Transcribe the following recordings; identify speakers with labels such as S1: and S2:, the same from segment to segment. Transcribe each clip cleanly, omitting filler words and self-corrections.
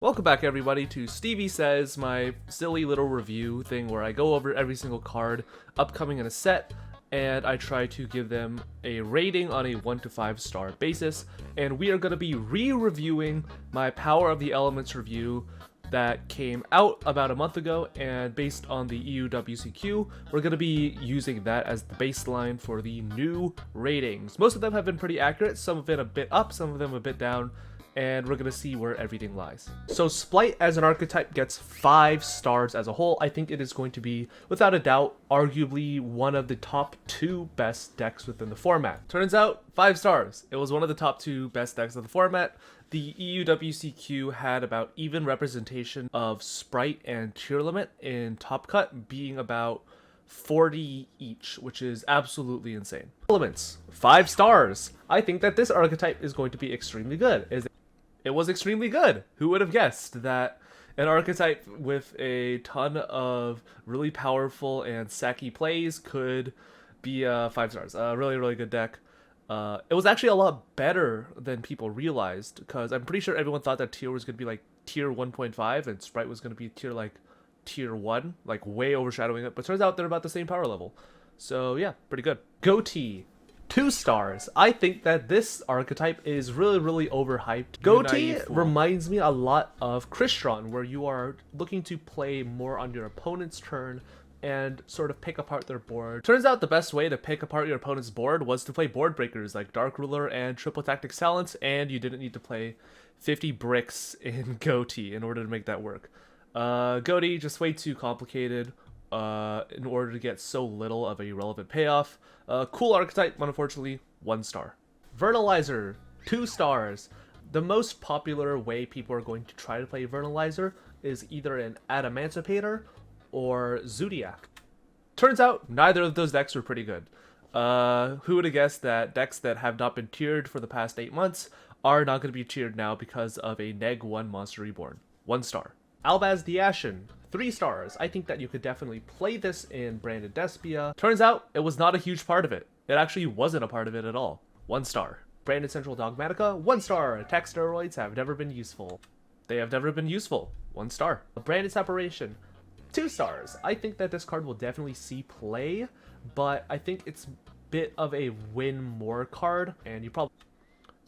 S1: Welcome back everybody to Stevie Says, my silly little review thing where I go over every single card upcoming in a set and I try to give them a rating on a 1 to 5 star basis. And we are going to be re-reviewing my Power of the Elements review that came out about a month ago, and based on the EUWCQ, we're going to be using that as the baseline for the new ratings. Most of them have been pretty accurate, some of it a bit up, some of them a bit down, and we're going to see where everything lies. So Splight as an archetype gets 5 stars as a whole. I think it is going to be, without a doubt, arguably one of the top 2 best decks within the format. Turns out, 5 stars. It was one of the top 2 best decks of the format. The EUWCQ had about even representation of Sprite and Tier Limit, in Top Cut being about 40 each, which is absolutely insane. Elements, 5 stars. I think that this archetype is going to be extremely good. It was extremely good. Who would have guessed that an archetype with a ton of really powerful and sacky plays could be 5 stars. Really, really good deck. It was actually a lot better than people realized, because I'm pretty sure everyone thought that tier was going to be like tier 1.5 and Sprite was going to be tier 1, like way overshadowing it, but turns out they're about the same power level. So yeah, pretty good. Goatee, 2 stars. I think that this archetype is really, really overhyped. Goatee reminds me a lot of Crystron, where you are looking to play more on your opponent's turn and sort of pick apart their board. Turns out the best way to pick apart your opponent's board was to play board breakers like Dark Ruler and Triple Tactics Talents, and you didn't need to play 50 bricks in Goatee in order to make that work. Goatee, just way too complicated in order to get so little of a relevant payoff. Cool archetype, but unfortunately, 1 star. Vernalizer, 2 stars. The most popular way people are going to try to play Vernalizer is either an Adamantipator or Zodiac. Turns out neither of those decks were pretty good. Who would have guessed that decks that have not been tiered for the past 8 months are not going to be tiered now because of a Neg 1 Monster Reborn. 1 star. Albaz the Ashen, 3 stars. I think that you could definitely play this in Branded Despia. Turns out it was not a huge part of it. It actually wasn't a part of it at all. 1 star. Branded Central Dogmatica, 1 star. Attack steroids have never been useful. They have never been useful. 1 star. Branded Separation, 2 stars. I think that this card will definitely see play, but I think it's a bit of a win more card, and you probably...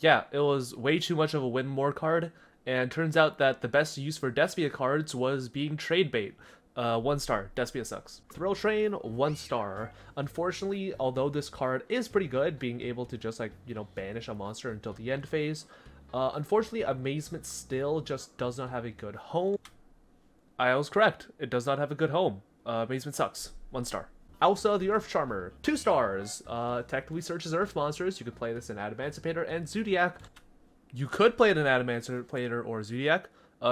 S1: Yeah, it was way too much of a win more card, and turns out that the best use for Despia cards was being trade bait. 1 star. Despia sucks. Thrill Train, 1 star. Unfortunately, although this card is pretty good, being able to just banish a monster until the end phase, unfortunately Amazement still just does not have a good home. I was correct. It does not have a good home. Amazement sucks. 1 star. Elsa the Earth Charmer, 2 stars. Technically searches Earth monsters. You could play this in Adamantipator and Zodiac. You could play it in Adamantipator or Zodiac.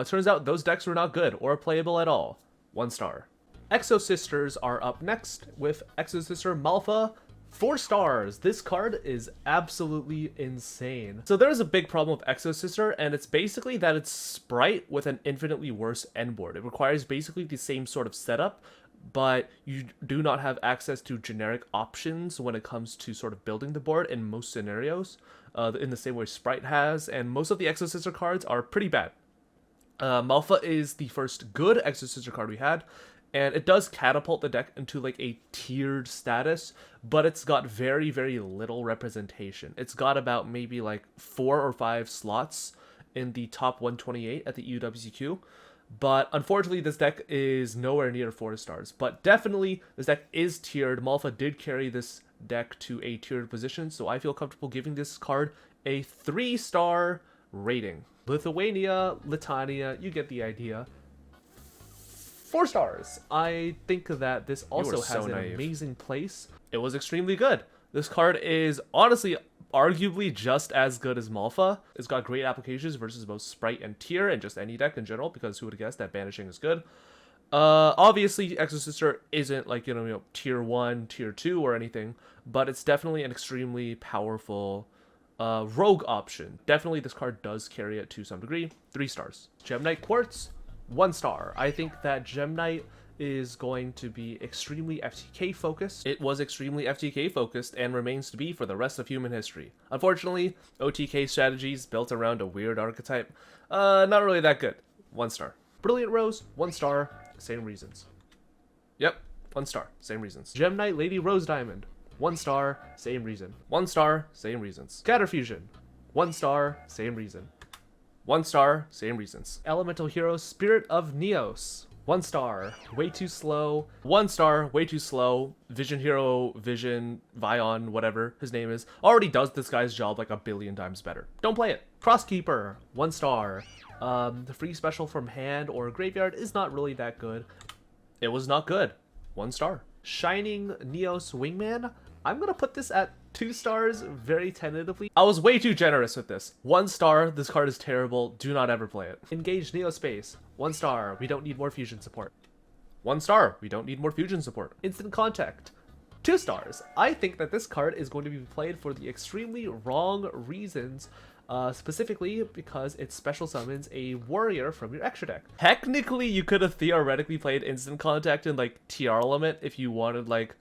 S1: Turns out those decks were not good or playable at all. 1 star. Exo Sisters are up next with Exo Sister Malfa, 4 stars. This card is absolutely insane. So there's a big problem with Exo Sister, and it's basically that it's Sprite with an infinitely worse end board. It requires basically the same sort of setup, but you do not have access to generic options when it comes to sort of building the board in most scenarios, in the same way Sprite has, and most of the Exo Sister cards are pretty bad. Malfa is the first good Exo Sister card we had, and it does catapult the deck into like a tiered status, but it's got very, very little representation. It's got about maybe like 4 or 5 slots in the top 128 at the EUWCQ, but unfortunately this deck is nowhere near 4 stars. But definitely this deck is tiered. Malfa did carry this deck to a tiered position, so I feel comfortable giving this card a 3-star rating. Lithuania, Litania, you get the idea. 4 stars. I think that this also has an amazing place. It was extremely good. This card is honestly arguably just as good as Malfa. It's got great applications versus both Sprite and Tier and just any deck in general, because who would have guessed that banishing is good. Obviously Exo Sister isn't like, tier 1, tier 2 or anything, but it's definitely an extremely powerful rogue option. Definitely this card does carry it to some degree. 3 stars. Knight Quartz, 1 star. I think that Knight is going to be extremely FTK focused. It was extremely FTK focused and remains to be for the rest of human history. Unfortunately, OTK strategies built around a weird archetype, not really that good. 1 star. Brilliant Rose, 1 star, same reasons. Yep, 1 star, same reasons. Gem Knight Lady Rose Diamond, 1 star, same reason. 1 star, same reasons. Scatter Fusion, 1 star, same reason. 1 star, same reasons. Elemental Hero Spirit of Neos, 1 star, way too slow. 1 star, way too slow. Vision Hero, Vision, Vion, whatever his name is, already does this guy's job like a billion times better. Don't play it. Crosskeeper, 1 star. The free special from hand or graveyard is not really that good. It was not good. 1 star. Shining Neos Wingman, I'm gonna put this at 2 stars very tentatively. I was way too generous with this. 1 star, this card is terrible. Do not ever play it. Engage Neospace, 1 star. We don't need more fusion support. 1 star. We don't need more fusion support. Instant Contact, 2 stars. I think that this card is going to be played for the extremely wrong reasons. Specifically because it special summons a warrior from your extra deck. Technically, you could have theoretically played Instant Contact in like TR Element if you wanted like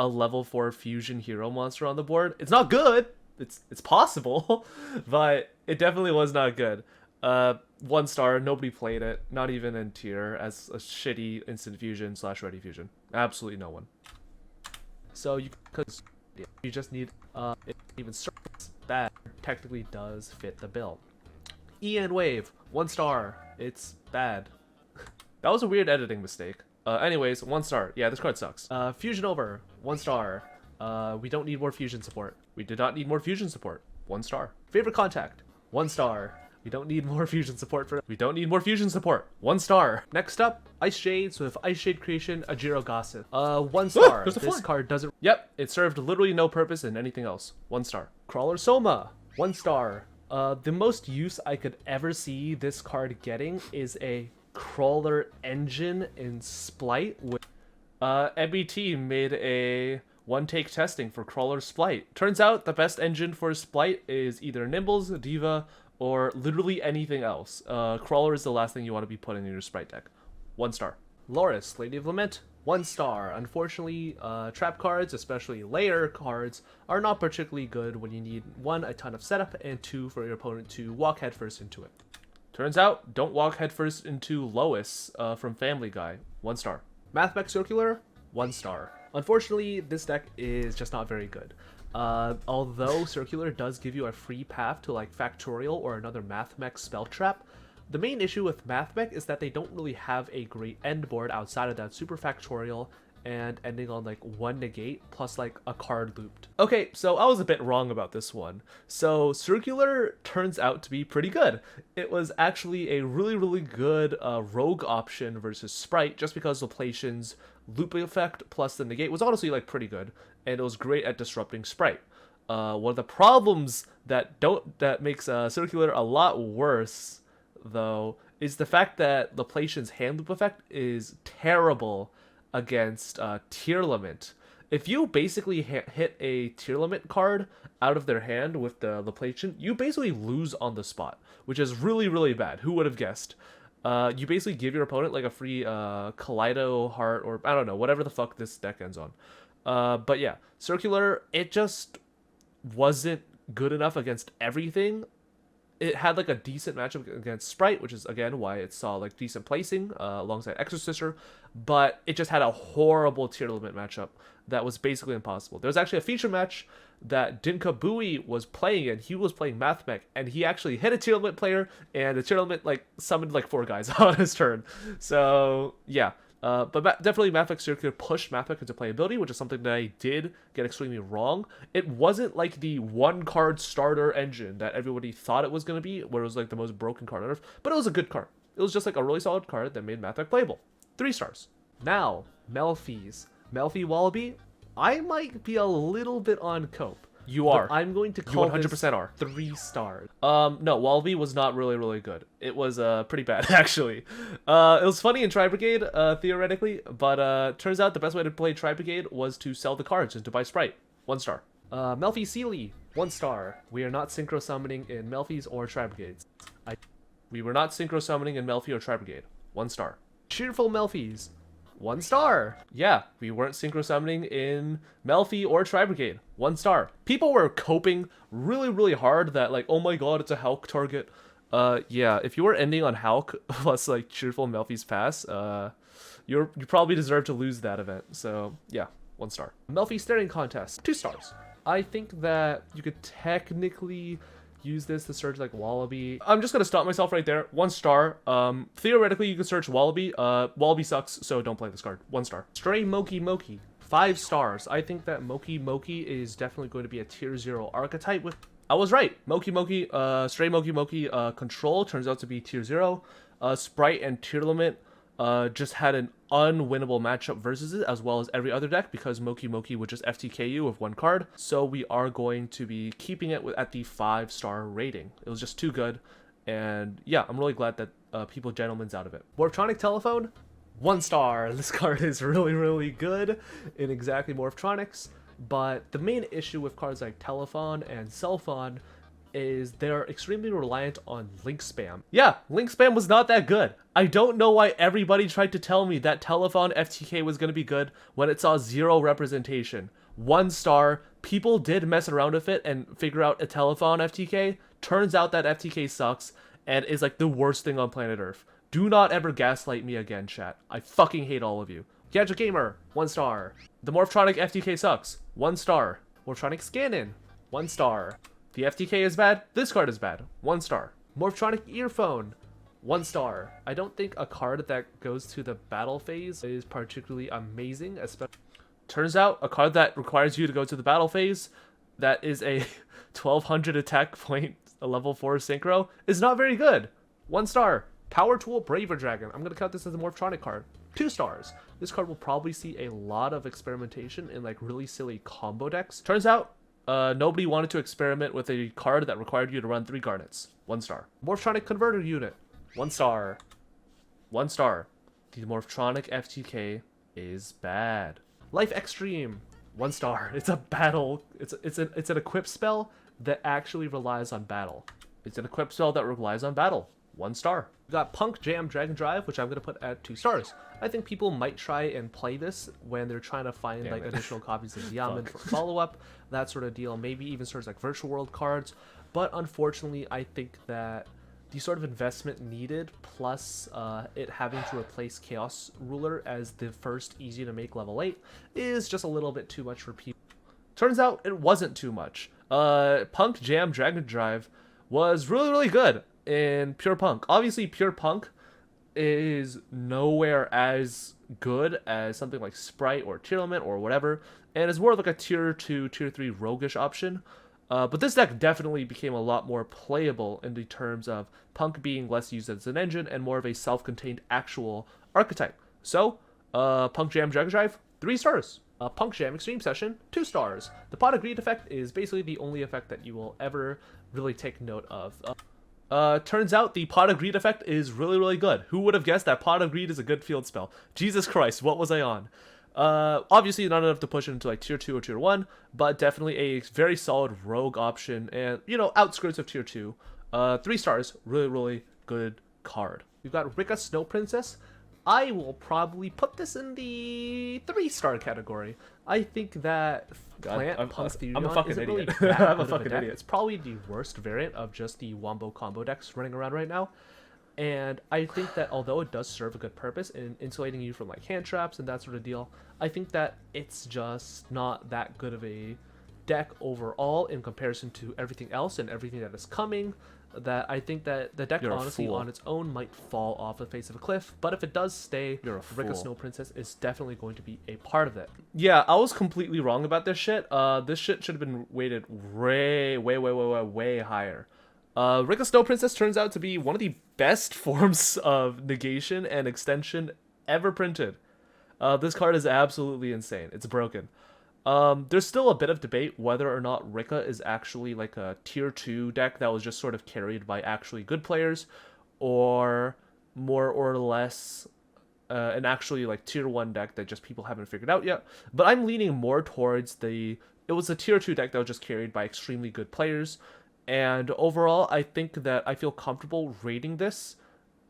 S1: a level 4 fusion hero monster on the board. It's not good. It's possible, but it definitely was not good. 1 star. Nobody played it. Not even in tier as a shitty instant fusion / ready fusion. Absolutely no one. So you just need it even starts bad. Technically does fit the bill. Ian Wave, 1 star. It's bad. That was a weird editing mistake. Anyways, 1 star. Yeah, this card sucks. Fusion Over, 1 star. We don't need more fusion support. We did not need more fusion support. 1 star. Favorite Contact, 1 star. We don't need more fusion support for. We don't need more fusion support. 1 star. Next up, Ice Shades with Ice Shade Creation, Ajiro Gossip. 1 star. This card doesn't. Yep, it served literally no purpose in anything else. 1 star. Crawler Soma, 1 star. The most use I could ever see this card getting is a Crawler Engine in Splight. With MBT made a one-take testing for Crawler Splight. Turns out the best engine for Splight is either Nimbles, Diva, or literally anything else. Crawler is the last thing you want to be putting in your Sprite deck. 1 star. Loris, Lady of Lament, 1 star. Unfortunately, trap cards, especially layer cards, are not particularly good when you need 1, a ton of setup, and 2, for your opponent to walk headfirst into it. Turns out, don't walk headfirst into Lois from Family Guy. 1 star. Mathmech Circular, 1 star. Unfortunately, this deck is just not very good. Although Circular does give you a free path to like Factorial or another Mathmech spell trap, the main issue with Mathmech is that they don't really have a great end board outside of that Super Factorial and ending on like 1 negate plus like a card looped. Okay, so I was a bit wrong about this one. So Circular turns out to be pretty good. It was actually a really good rogue option versus Sprite, just because Laplacian's looping effect plus the negate was honestly like pretty good, and it was great at disrupting Sprite. One of the problems that makes Circular a lot worse though is the fact that Laplacian's hand loop effect is terrible against tier limit. If you basically hit a tier limit card out of their hand with the Laplacian, you basically lose on the spot, which is really bad. Who would have guessed? You basically give your opponent like a free Kaleido Heart, or I don't know, whatever the fuck this deck ends on. But yeah, Circular, it just wasn't good enough against everything. It had like a decent matchup against Sprite, which is again why it saw like decent placing alongside Exorcister, but it just had a horrible tier limit matchup that was basically impossible. There was actually a feature match that Dinka Bui was playing in. He was playing Mathmech, and he actually hit a tier limit player, and the tier limit like summoned like 4 guys on his turn. So yeah. But definitely Mathmech Circular pushed Mathmech into playability, which is something that I did get extremely wrong. It wasn't like the 1-card starter engine that everybody thought it was going to be, where it was like the most broken card on earth, but it was a good card. It was just like a really solid card that made Mathmech playable. 3 stars. Now, Melfi's. Melfi Wallaby, I might be a little bit on cope. You are. But I'm going to call you 100% are 3 stars. No, Wallaby was not really good. It was pretty bad actually. It was funny in Tri Brigade theoretically, but turns out the best way to play Tri Brigade was to sell the cards and to buy Sprite. 1 star. Melfi Sealy, 1 star. We are not synchro summoning in Melfi's or Tri Brigades. We were not synchro summoning in Melfi or Tri Brigade. 1 star. Cheerful Melfi's, 1 star. Yeah, we weren't synchro summoning in Melfi or Tri Brigade. 1 star. People were coping really hard that like, oh my god, it's a Hulk target. Yeah, if you were ending on Hulk plus like Cheerful Melfi's Pass, you probably deserve to lose that event. So yeah, 1 star. Melfi Staring Contest, 2 stars. I think that you could technically use this to search like Wallaby. I'm just gonna stop myself right there. 1 star. Theoretically, you could search Wallaby. Wallaby sucks, so don't play this card. 1 star. Stray Moki Moki, 5 stars. I think that Moki Moki is definitely going to be a tier 0 archetype with... I was right. Moki Moki, Stray Moki Moki control turns out to be tier 0. Sprite and Tier Limit just had an unwinnable matchup versus it, as well as every other deck, because Moki Moki would just FTK you with 1 card. So we are going to be keeping it at the 5-star rating. It was just too good. And yeah, I'm really glad that people gentlemen's out of it. Morphtronic Telephone, 1 star. This card is really, really good in exactly Morphtronics. But the main issue with cards like Telephone and Cellphone is they're extremely reliant on link spam. Yeah, link spam was not that good. I don't know why everybody tried to tell me that Telephone FTK was going to be good when it saw 0 representation. 1 star, people did mess around with it and figure out a Telephone FTK. Turns out that FTK sucks and is like the worst thing on planet Earth. Do not ever gaslight me again, chat. I fucking hate all of you. Gadget Gamer, 1 star. The Morphtronic FTK sucks, 1 star. Morphtronic Scannon, 1 star. The FTK is bad, this card is bad, 1 star. Morphtronic Earphone, 1 star. I don't think a card that goes to the battle phase is particularly amazing, especially... Turns out, a card that requires you to go to the battle phase, that is a 1200 attack point, a level 4 synchro, is not very good. 1 star. Power Tool Braver Dragon. I'm going to count this as a Morphtronic card. 2 stars. This card will probably see a lot of experimentation in like really silly combo decks. Turns out, nobody wanted to experiment with a card that required you to run 3 Garnets. 1 star. Morphtronic Converter Unit. 1 star. 1 star. The Morphtronic FTK is bad. Life Extreme. 1 star. It's a battle. It's an equip spell that actually relies on battle. It's an equip spell that relies on battle. 1 star. We got Punk Jam Dragon Drive, which I'm going to put at 2 stars. I think people might try and play this when they're trying to find like additional copies of Diamond for follow-up, that sort of deal. Maybe even sort of like Virtual World cards. But unfortunately, I think that the sort of investment needed, plus it having to replace Chaos Ruler as the first easy to make level 8, is just a little bit too much for people. Turns out it wasn't too much. Punk Jam Dragon Drive was really, really good in Pure Punk. Obviously, Pure Punk is nowhere as good as something like Sprite or Tier Limit or whatever, and is more of like a tier 2, tier 3 roguish option. But this deck definitely became a lot more playable in the terms of Punk being less used as an engine and more of a self-contained actual archetype. So, Punk Jam Dragon Drive, 3 stars. Punk Jam Extreme Session, 2 stars. The Pot of Greed effect is basically the only effect that you will ever really take note of. Turns out the Pot of Greed effect is really, really good. Who would have guessed that Pot of Greed is a good field spell? Jesus Christ, what was I on? Obviously not enough to push it into like tier 2 or tier 1, but definitely a very solid rogue option and, you know, outskirts of tier 2. 3 stars, really, really good card. We've got Rika Snow Princess. I will probably put this in the 3-star category. I think that Plant Punk
S2: I'm a fucking
S1: isn't
S2: idiot.
S1: really that
S2: I'm a
S1: good of
S2: fucking
S1: deck.
S2: idiot.
S1: It's probably the worst variant of just the Wombo combo decks running around right now. And I think that although it does serve a good purpose in insulating you from like hand traps and that sort of deal, I think that it's just not that good of a deck overall in comparison to everything else and everything that is coming. That I think that the deck honestly on its own might fall off the face of a cliff, but if it does stay, Rika Snow Princess is definitely going to be a part of it. Yeah, I was completely wrong about this shit. This shit should have been weighted way higher. Rika Snow Princess turns out to be one of the best forms of negation and extension ever printed. This card is absolutely insane. It's broken. There's still a bit of debate whether or not Rika is actually like a tier 2 deck that was just sort of carried by actually good players, or more or less an actually like tier 1 deck that just people haven't figured out yet. But I'm leaning more towards it was a tier 2 deck that was just carried by extremely good players. And overall, I think that I feel comfortable rating this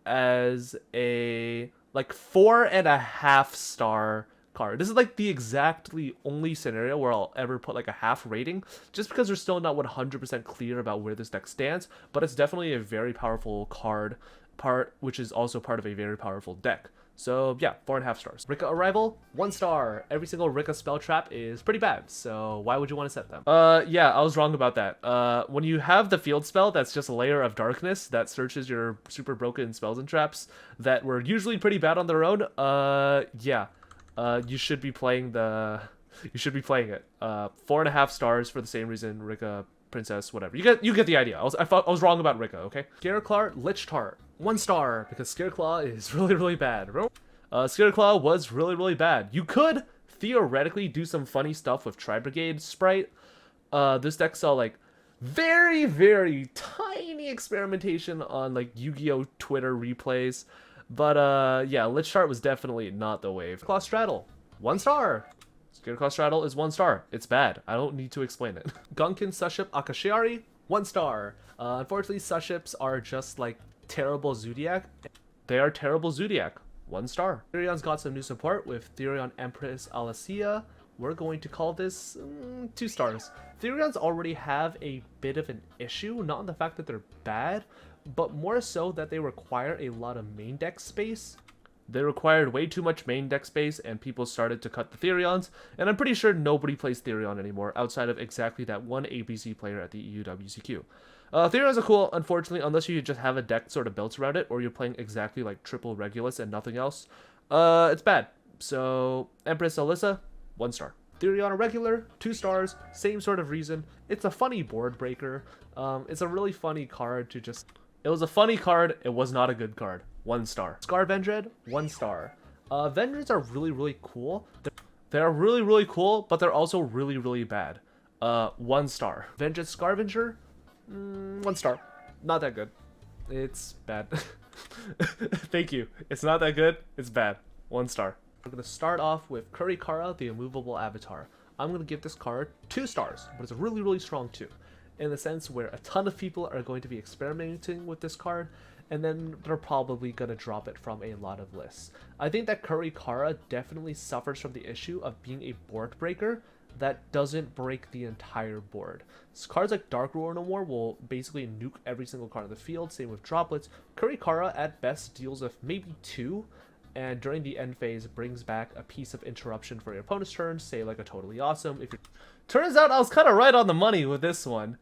S1: as a like 4.5 star card. This is like the exactly only scenario where I'll ever put like a half rating, just because we're still not 100% clear about where this deck stands, but it's definitely a very powerful card, which is also part of a very powerful deck. So yeah, 4.5 stars. Rika Arrival, 1 star. Every single Rika spell trap is pretty bad, so why would you want to set them? Yeah, I was wrong about that. When you have the field spell that's just a layer of darkness that searches your super broken spells and traps that were usually pretty bad on their own, yeah. You should be playing it. 4.5 stars for the same reason. Rika, Princess, whatever. You get the idea. I was wrong about Rika, okay? Scareclaw, Lich Tart, 1 star, because Scareclaw is really bad. Scareclaw was really bad. You could theoretically do some funny stuff with Tri-Brigade Sprite. This deck saw like very tiny experimentation on like Yu-Gi-Oh! Twitter replays. But yeah, Lich Tart was definitely not the wave. Claw Straddle, 1 star. Scareclaw Straddle is 1 star. It's bad. I don't need to explain it. Gunkin Suship Akashiari, 1 star. Unfortunately, Suships are just like terrible Zodiac. They are terrible Zodiac. 1 star. Therion's got some new support with Therion Empress Alicia. We're going to call this 2 stars. Therions already have a bit of an issue, not in the fact that they're bad, but more so that they require a lot of main deck space. They required way too much main deck space, and people started to cut the Therions, and I'm pretty sure nobody plays Therion anymore outside of exactly that one ABC player at the EUWCQ. Therions are cool, unfortunately, unless you just have a deck sort of built around it, or you're playing exactly like triple Regulus and nothing else. It's bad. So, Empress Alyssa, 1 star. Therion Regular, 2 stars, same sort of reason. It's a funny board breaker. It's a really funny card to just... It was a funny card, it was not a good card. 1 star. Scar Vendread, 1 star. Vendreads are really cool. They're really cool, but they're also really bad. 1 star. Vendread Scavenger, 1 star. Not that good. It's bad. Thank you. It's not that good, it's bad. 1 star. We're going to start off with Cara, the Immovable Avatar. I'm going to give this card 2 stars, but it's a really strong 2. In the sense where a ton of people are going to be experimenting with this card, and then they're probably going to drop it from a lot of lists. I think that Cara definitely suffers from the issue of being a board breaker that doesn't break the entire board. So cards like Dark Roar No More will basically nuke every single card in the field, same with Droplets. Cara at best deals with maybe 2, and during the end phase brings back a piece of interruption for your opponent's turn, say like a Totally Awesome. Turns out I was kind of right on the money with this one.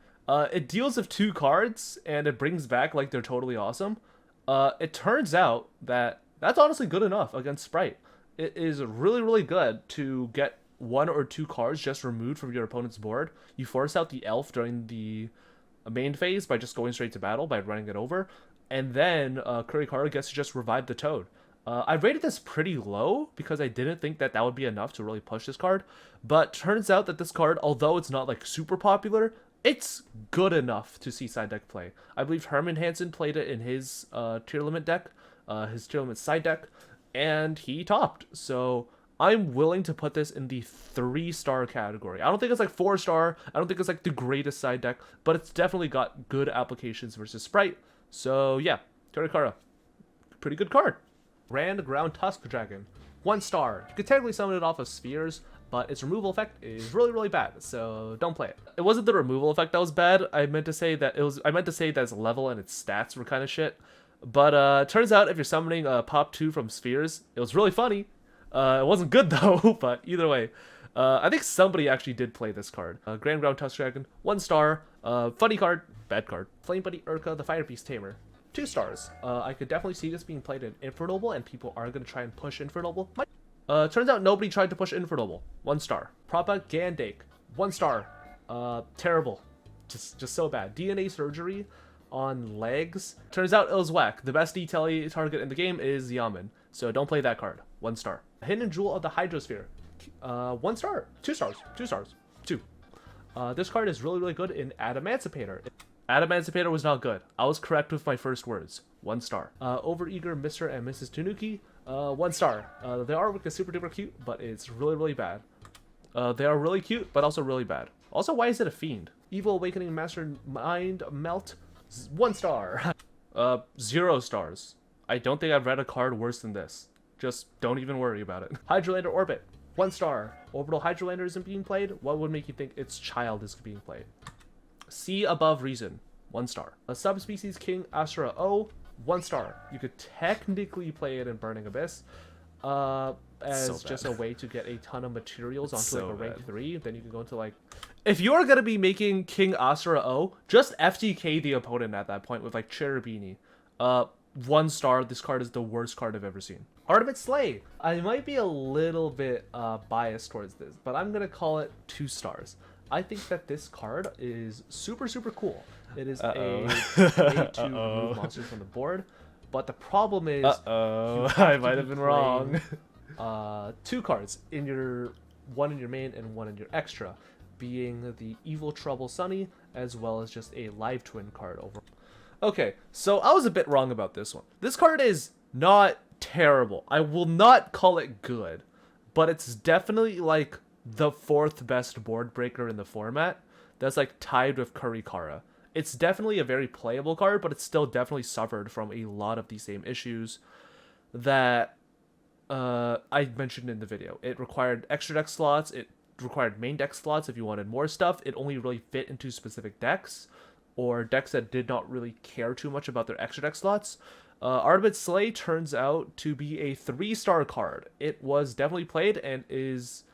S1: It deals with 2 cards, and it brings back like they're Totally Awesome. It turns out that that's honestly good enough against Sprite. It is really good to get 1 or 2 cards just removed from your opponent's board. You force out the elf during the main phase by just going straight to battle, by running it over, and then Cara gets to just revive the Toad. I rated this pretty low because I didn't think that would be enough to really push this card, but turns out that this card, although it's not like super popular, it's good enough to see side deck play. I believe Herman Hansen played it in his tier limit deck, his tier limit side deck, and he topped. So I'm willing to put this in the 3-star category. I don't think it's like 4-star. I don't think it's like the greatest side deck, but it's definitely got good applications versus Sprite. So yeah, Cara, pretty good card. Grand Ground Tusk Dragon, 1 star. You could technically summon it off of Spheres, but its removal effect is really bad, so don't play it. It wasn't the removal effect that was bad. I meant to say that its level and its stats were kind of shit. But turns out if you're summoning Pop 2 from Spheres, it was really funny. It wasn't good though, but either way. I think somebody actually did play this card. Grand Ground Tusk Dragon, 1 star. Funny card, bad card. Flame Buddy Urka, the Fire Beast Tamer, 2 stars. I could definitely see this being played in Infernal, and people are going to try and push Infernal. Turns out nobody tried to push Infernal. 1 star. Propagandake, 1 star. Terrible. Just so bad. DNA Surgery on legs. Turns out it was whack. The best DTLE target in the game is Yaman, so don't play that card. 1 star. Hidden Jewel of the Hydrosphere, 1 star. 2 stars. 2 stars. 2. This card is really good in Adamancipator. Adamancipator was not good. I was correct with my first words. 1 star. Overeager Mr. and Mrs. Tanuki, 1 star. The artwork is super duper cute, but it's really bad. They are really cute, but also really bad. Also, why is it a fiend? Evil Awakening Mastermind Melt, 1 star. 0 stars. I don't think I've read a card worse than this. Just don't even worry about it. Hydrolator Orbit, 1 star. Orbital Hydrolander isn't being played. What would make you think its child is being played? See above reason. 1 star. A subspecies King Asura O. 1 star. You could technically play it in Burning Abyss. As just a way to get a ton of materials onto like a rank 3. Then you can go into like... If you're going to be making King Asura O, just FTK the opponent at that point with like Cherubini. 1 star. This card is the worst card I've ever seen. Ardubid Sleigh. I might be a little bit biased towards this, but I'm going to call it 2 stars. I think that this card is super, super cool. It is a way to remove monsters from the board, but the problem is
S2: I might have been wrong.
S1: 2 cards in your 1 in your main and 1 in your extra, being the Evil Trouble Sunny as well as just a live twin card over. Okay, so I was a bit wrong about this one. This card is not terrible. I will not call it good, but it's definitely like the 4th best board breaker in the format. That's like tied with Cara. It's definitely a very playable card, but it's still definitely suffered from a lot of the same issues that I mentioned in the video. It required extra deck slots. It required main deck slots if you wanted more stuff. It only really fit into specific decks or decks that did not really care too much about their extra deck slots. Ardubid Sleigh turns out to be a 3-star card. It was definitely played and is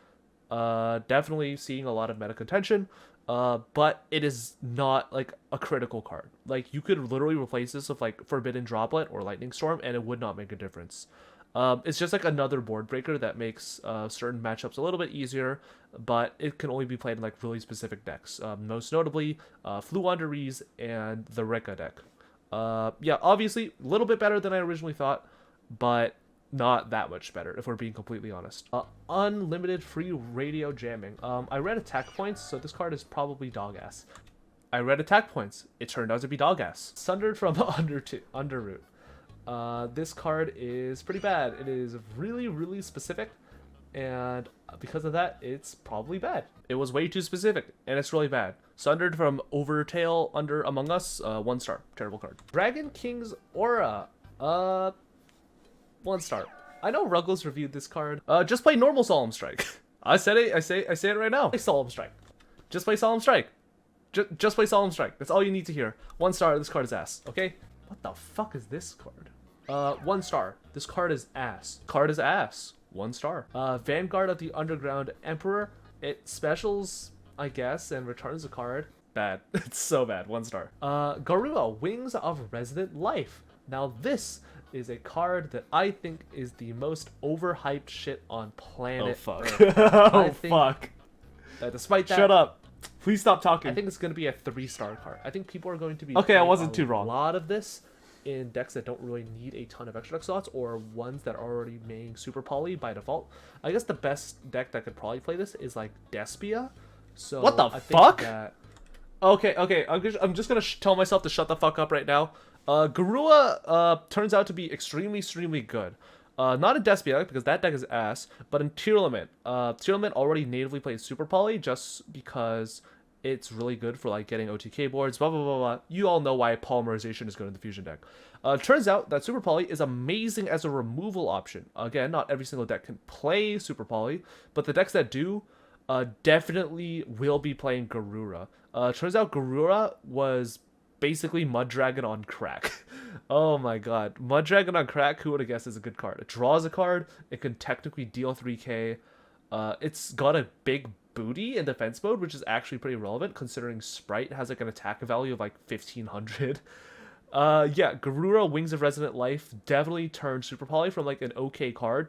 S1: definitely seeing a lot of meta contention. But it is not like a critical card. Like you could literally replace this with like Forbidden Droplet or Lightning Storm and it would not make a difference. It's just like another board breaker that makes certain matchups a little bit easier, but it can only be played in like really specific decks. Most notably, Fluwandereeze and the Rika deck. Yeah, obviously a little bit better than I originally thought, but not that much better if we're being completely honest. Unlimited free radio jamming. I read attack points, so this card is probably dog ass. I read attack points. It turned out to be dog ass. Sundered from Underroot. This card is pretty bad. It is really, really specific, and because of that, it's probably bad. It was way too specific, and it's really bad. Sundered from Overtail under Among Us. 1 star. Terrible card. Dragon King's Aura. 1 star. I know Ruggles reviewed this card. Just play normal Solemn Strike. I said it. I say it right now. Play Solemn Strike. Just play Solemn Strike. Just play Solemn Strike. That's all you need to hear. 1 star. This card is ass. Okay. What the fuck is this card? 1 star. This card is ass. Card is ass. 1 star. Vanguard of the Underground Emperor. It specials, I guess, and returns a card. Bad. It's so bad. 1 star. Garua, Wings of Resident Life. Now this is a card that I think is the most overhyped shit on planet Earth.
S2: Oh fuck.
S1: Despite that,
S2: shut up. Please stop talking.
S1: I think it's going to be a 3-star card. I think people are going to be
S2: okay. I wasn't too wrong.
S1: A lot of this in decks that don't really need a ton of extra deck slots or ones that are already making super poly by default. I guess the best deck that could probably play this is like Despia. So
S2: what the
S1: I
S2: fuck?
S1: Think that... Okay. I'm just gonna tell myself to shut the fuck up right now. Garua turns out to be extremely good. Not in Despia because that deck is ass, but in Tearlament. Tearlament already natively plays Super Poly just because it's really good for like getting OTK boards, blah blah blah blah. You all know why polymerization is good in the fusion deck. Turns out that Super Poly is amazing as a removal option. Again, not every single deck can play Super Poly, but the decks that do definitely will be playing Garura. Turns out Garura was basically Mud Dragon on crack. Oh my god. Mud Dragon on crack, who would have guessed is a good card? It draws a card, it can technically deal 3k. It's got a big booty in defense mode, which is actually pretty relevant considering Sprite has like an attack value of like 1500. Yeah, Garura, Wings of Resident Life definitely turned Super Poly from like an okay card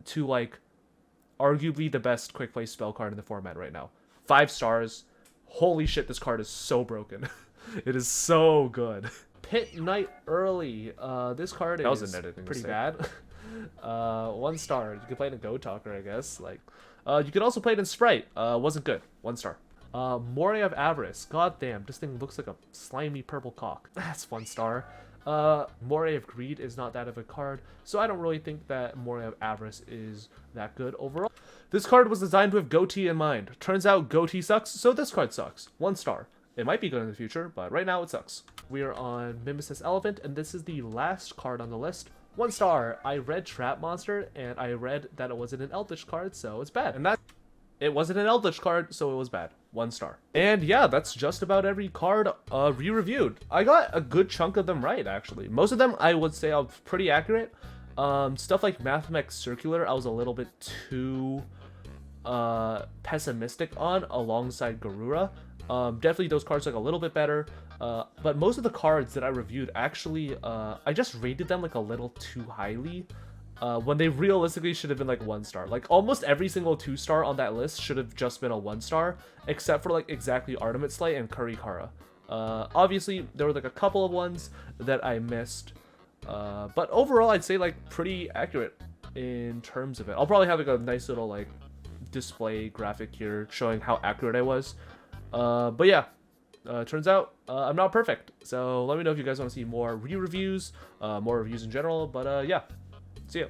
S1: to like arguably the best quick play spell card in the format right now. 5 stars. Holy shit, this card is so broken. It is so good. Pit Knight Early. This card is pretty bad. 1 star. You can play it in Go Talker, I guess. Like, you can also play it in Sprite. Wasn't good. 1 star. Moray of Avarice. God damn, this thing looks like a slimy purple cock. That's 1 star. Moray of Greed is not that of a card, so I don't really think that Moray of Avarice is that good overall. This card was designed with Goatee in mind. Turns out Goatee sucks, so this card sucks. 1 star. It might be good in the future, but right now it sucks. We are on Mimesis Elephant, and this is the last card on the list. 1 star. I read Trap Monster, and I read that it wasn't an Eldritch card, so it's bad. And that it wasn't an Eldritch card, so it was bad. 1 star. And yeah, that's just about every card re-reviewed. I got a good chunk of them right, actually. Most of them, I would say, are pretty accurate. Stuff like Mathmech Circular, I was a little bit too pessimistic on, alongside Garura. Definitely those cards look a little bit better. But most of the cards that I reviewed, actually, I just rated them like a little too highly. When they realistically should have been like 1 star. Like almost every single 2 star on that list should have just been a 1 star, except for like exactly Ardubid Sleigh and Cara. Obviously there were like a couple of ones that I missed, but overall I'd say like pretty accurate in terms of it. I'll probably have like a nice little like display graphic here showing how accurate I was. But yeah, turns out I'm not perfect. So let me know if you guys want to see more re-reviews, more reviews in general. But yeah. See ya.